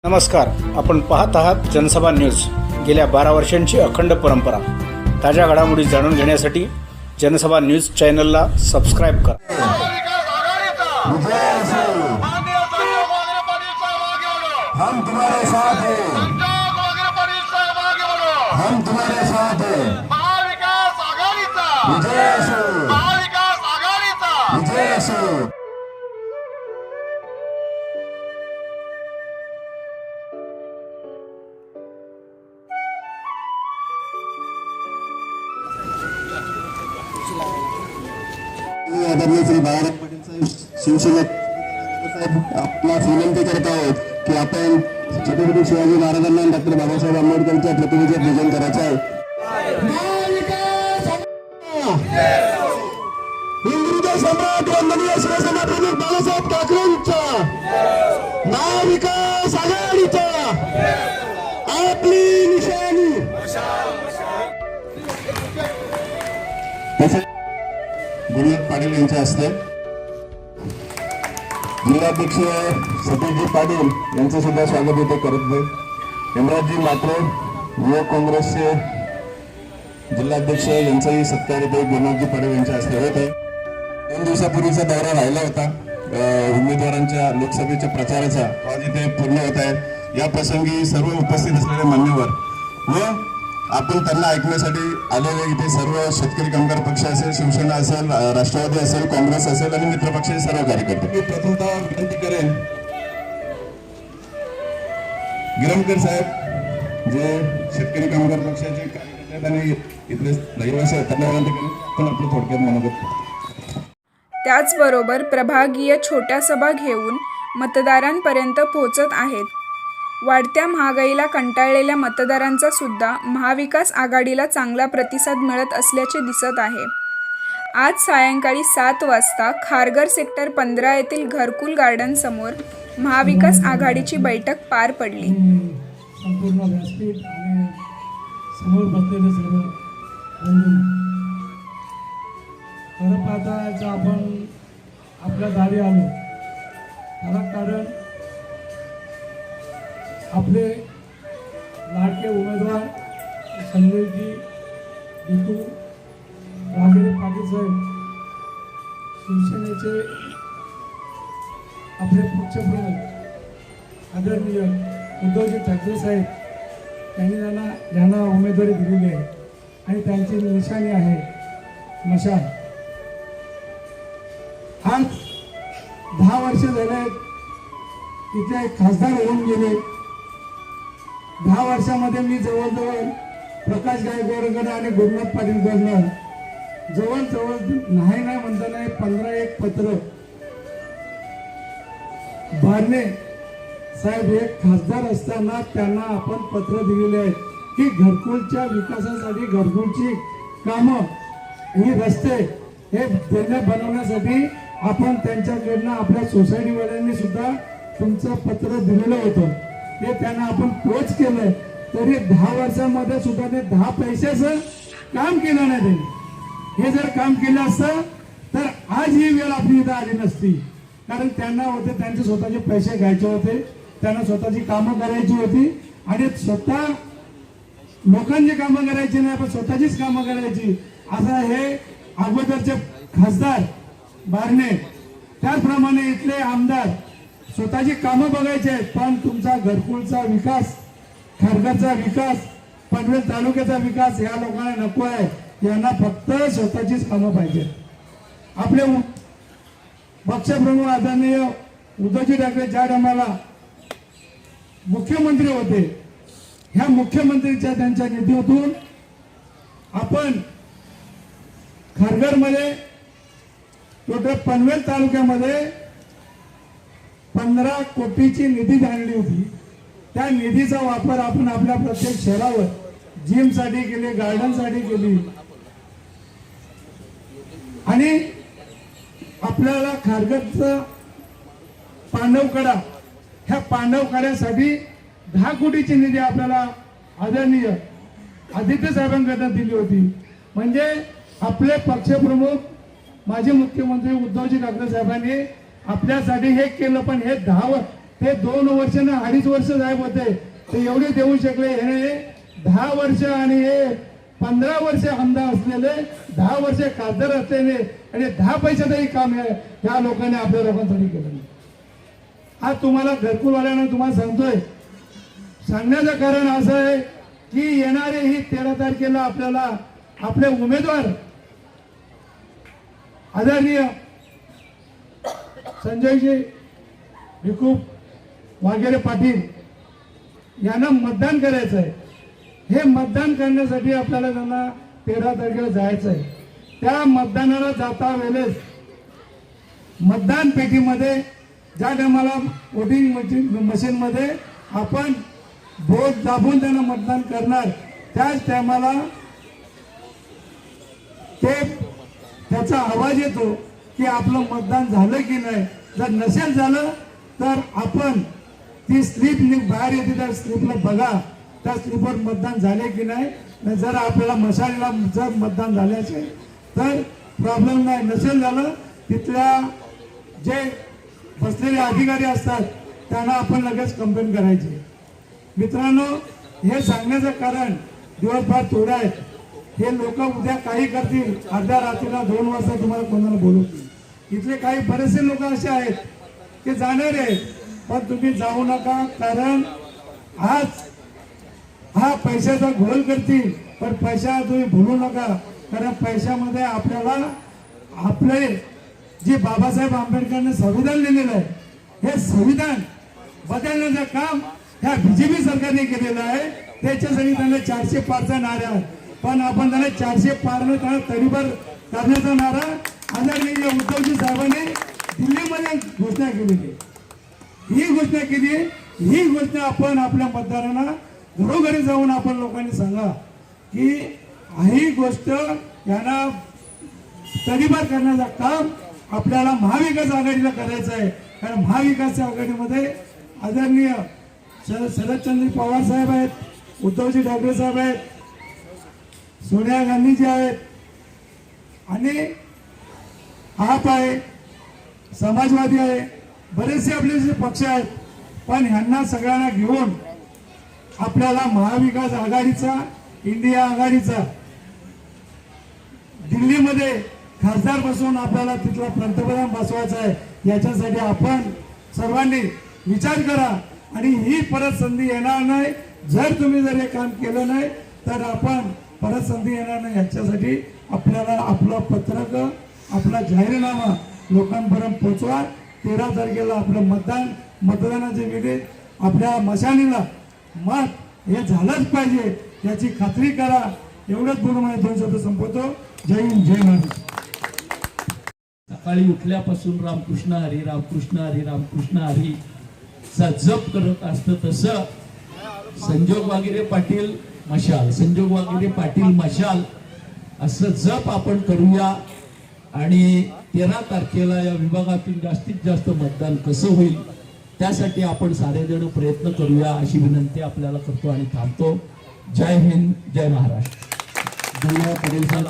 नमस्कार, आपण पाहत आहात जनसभा न्यूज। गेल्या 12 वर्षांची अखंड परंपरा। ताज्या घडामोडी जाणून घेण्यासाठी जनसभा न्यूज चॅनलला सबस्क्राइब करा। हम तुम्हारे साथ हैं, हम तुम्हारे साथ हैं। महाविकास आघाडीचा विजय असो, महाविकास आघाडीचा विजय असो। आदरणीय श्री बाळासाहेब पाटील साहेब शिवसेना साहेब आपला विनंती करत आहोत की आपण छत्रपती शिवाजी महाराजांना डॉक्टर बाबासाहेब आंबेडकरच्या प्रतिमेचे पूजन करायचं आहे। हिंदू सम्राट वंदनीय शिवसेना प्रमुख बाळासाहेब ठाकरेंचा महाविकास आघाडीचा आपली निशाणी। गुरुनाथ पाटील यांच्या हस्ते जिल्हाध्यक्ष सतीशजी पाटील यांचं सुद्धा स्वागत इथे करत आहे। हेमराजजी मात्रे युवक काँग्रेसचे जिल्हाध्यक्ष यांचाही सत्कार इथे गुरुनाथजी पाटील यांच्या हस्ते होत आहे। 2 दिवसापूर्वीचा दौरा राहिला होता उमेदवारांच्या लोकसभेच्या प्रचाराचा, आज इथे पूर्ण होत आहे। या प्रसंगी सर्व उपस्थित असलेले मान्यवर व आपण त्यांना ऐकण्यासाठी आलेले इथे सर्व शेतकरी कामगार पक्ष असेल, शिवसेना असेल, राष्ट्रवादी असेल, काँग्रेस असेल आणि मित्रपक्षाचे सर्व कार्यकर्ते। मी प्रथमतः विनंती करेन गिरमकर साहेब जे शेतकरी कामगार पक्षाचे कार्यकर्ते आहेत आणि इथले रहिवासी आहेत त्यांना विनंती करेन पण आपलं थोडक्यात मनोगत। त्याचबरोबर प्रभागीय छोट्या सभा घेऊन मतदारांपर्यंत पोहोचत आहेत। वाढत्या महागाईला कंटाळलेल्या मतदारांचा सुद्धा महाविकास आघाडीला चांगला प्रतिसाद मिळत असल्याचे दिसत आहे। आज सायंकाळी 7 वाजता खारघर सेक्टर 15 येथील घरकुल गार्डन समोर महाविकास आघाडीची बैठक पार पडली। संपूर्ण व्यासपीठ आणि समोर बसलेले सर्व बंधू, खरं पाहता आपण आपल्या दारी आलो त्याला कारण आपले लाडके उमेदवार संजयजी बिटू राजेंद्र पाटील साहेब शिवसेनेचे आपले पक्षप्रमुख आदरणीय उद्धवजी ठाकरे साहेब यांनी ज्यांना उमेदवारी दिलेली आहे आणि त्यांची निशाणी आहे मशाल। आज 10 वर्ष झाले इथे खासदार होऊन गेले। 10 वर्षामध्ये मी जवळजवळ प्रकाश गायकवाड आणि गुरुनाथ पाटील जवळजवळ नाही म्हणता नाही 15 पत्र बारणे साहेब एक खासदार असताना त्यांना आपण पत्र दिलेले आहेत की घरकुलच्या विकासासाठी घरकुलची कामं ही रस्ते हे बनवण्यासाठी आपण त्यांच्याकडनं आपल्या सोसायटीवाल्यांनी सुद्धा तुमचं पत्र दिलेलं होतं, ते त्यांना आपण पोच केलंय। तरी 10 वर्षांमध्ये सुद्धा ते 10 पैशाचं काम केलं नाही त्यांनी। हे जर काम केलं असतं तर आज ही वेळ आपली इथं आली नसती, कारण त्यांना होते त्यांचे स्वतःचे पैसे घ्यायचे होते, त्यांना स्वतःची कामं करायची होती आणि स्वतः लोकांची कामं करायची नाही पण स्वतःचीच कामं करायची। असं हे अगोदरचे खासदार बारणे, त्याचप्रमाणे इथले आमदार स्वतःची कामं बघायचे पण तुमचा घरकुलचा विकास, खारघरचा विकास, पनवेल तालुक्याचा विकास या लोकांना नको आहे। यांना फक्त स्वतःचीच कामं पाहिजे। आपले पक्षप्रमुख आदरणीय उद्धवजी ठाकरे ज्या टायमाला मुख्यमंत्री होते, ह्या मुख्यमंत्रीच्या त्यांच्या निधीतून आपण खारघरमध्ये टोटल पनवेल तालुक्यामध्ये 15 कोटीची निधी आणली होती। त्या निधीचा वापर आपण आपल्या प्रत्येक शहरावर जिमसाठी केली, गार्डनसाठी केली आणि आपल्याला खारघरचा पांडवकडा, ह्या पांडवकड्यासाठी 10 कोटीची निधी आपल्याला आदरणीय आदित्य साहेबांकडून दिली होती। म्हणजे आपले पक्षप्रमुख माजी मुख्यमंत्री उद्धवजी ठाकरे साहेबांनी आपल्यासाठी हे केलं, पण हे 10 ते 2 वर्ष ना 2.5 वर्ष साहेब होते ते एवढे देऊ शकले. हे 10 वर्ष आणि हे 15 वर्ष आमदार असलेले, 10 वर्ष खासदार असलेले आणि 10 पैशातही काम या लोकांनी आपल्या लोकांसाठी केलं नाही. आज तुम्हाला घरकुलवाल्यांना तुम्हाला सांगतोय, सांगण्याचं कारण असं आहे की येणारे ही 13 तारखेला आपल्याला आपले उमेदवार आदरणीय संजयजी भिकू वाघेरे पाटील यांना मतदान करायचं आहे. हे मतदान करण्यासाठी आपल्याला त्यांना 13 तारखेला जायचं आहे. त्या मतदानाला जाता वेळेस मतदान पेटीमध्ये ज्या टायमाला वोटिंग मशीनमध्ये आपण बोट दाबून त्यांना मतदान करणार, त्याच टायमाला त्याचा आवाज येतो की आपलं मतदान झालं की नाही. जर नसेल झालं तर आपण ती स्लिप बाहेर येते, त्या स्लिपला बघा त्या स्लिपवर मतदान झाले की नाही. जर आपल्याला मशालीला जर मतदान झाले असेल तर प्रॉब्लेम नाही, नसेल झालं तिथल्या जे बसलेले अधिकारी असतात त्यांना आपण लगेच कंप्लेंट करायची. मित्रांनो, हे सांगण्याचं कारण दिवसभर थोडं आहे. हे लोक उद्या काही करतील, अर्ध्या रात्रीला 2 वाजता तुम्हाला कोणाला बोलवतील. इथले काही बरेचसे लोक असे आहेत की जाणार आहेत, पण तुम्ही जाऊ नका. कारण आज हा पैशाचा घोळ करतील, पण पैसा तुम्ही भूलू नका. कारण पैशामध्ये आपल्याला आपले जे बाबासाहेब आंबेडकरांनी संविधान लिहिलेलं आहे, हे संविधान बदलण्याचं काम ह्या बीजेपी सरकारने केलेलं आहे. त्याच्यासाठी त्यांना 400 पारचा नारा आहे, पण आपण त्यांना 400 पारनं त्यांना तडीपार करण्याचा नारा आदरणीय उद्धवजी साहेबांनी दिल्लीमध्ये घोषणा केलेली. ही घोषणा केली, ही घोषणा आपण आपल्या मतदारांना घरोघरी जाऊन आपण लोकांनी सांगा की ही गोष्ट यांना तडीपार करण्याचं काम आपल्याला महाविकास आघाडीला करायचं आहे. कारण महाविकास आघाडीमध्ये आदरणीय शरदचंद्र पवार साहेब आहेत, उद्धवजी ठाकरे साहेब आहेत, सोनिया गांधीजी आहेत आणि आप आहे, समाजवादी आहे, बरेचसे आपले जे पक्ष आहेत. पण ह्यांना सगळ्यांना घेऊन आपल्याला महाविकास आघाडीचा, इंडिया आघाडीचा दिल्लीमध्ये खासदार बसवून आपल्याला तिथला पंतप्रधान बसवायचा आहे. याच्यासाठी आपण सर्वांनी विचार करा आणि ही परत संधी येणार नाही. जर तुम्ही जर हे काम केलं नाही तर आपण परत संधी येणार नाही. याच्यासाठी आपल्याला आपलं पत्रक, आपला जाहीरनामा लोकांपर्यंत पोहोचवा. 13 तारखेला आपलं मतदानाचे वेळी आपल्या मशालीला मत हे झालंच पाहिजे याची खात्री करा. एवढंच बोलून मला 2 शब्द संपवतो. जय हिंद, जय महाराष्ट्र. सकाळी उठल्यापासून रामकृष्ण हरी, रामकृष्ण हरी, रामकृष्ण हरी चा जप करत असतं तसं संजोग वागिरे पाटील मशाल, संजोग वागिरे पाटील मशाल असं जप आपण करूया. आणि 13 तारखेला या विभागातून जास्तीत जास्त मतदान कसं होईल त्यासाठी आपण सारेजण प्रयत्न करूया अशी विनंती आपल्याला करतो आणि थांबतो. जय हिंद, जय महाराष्ट्र. पटेल साहेब.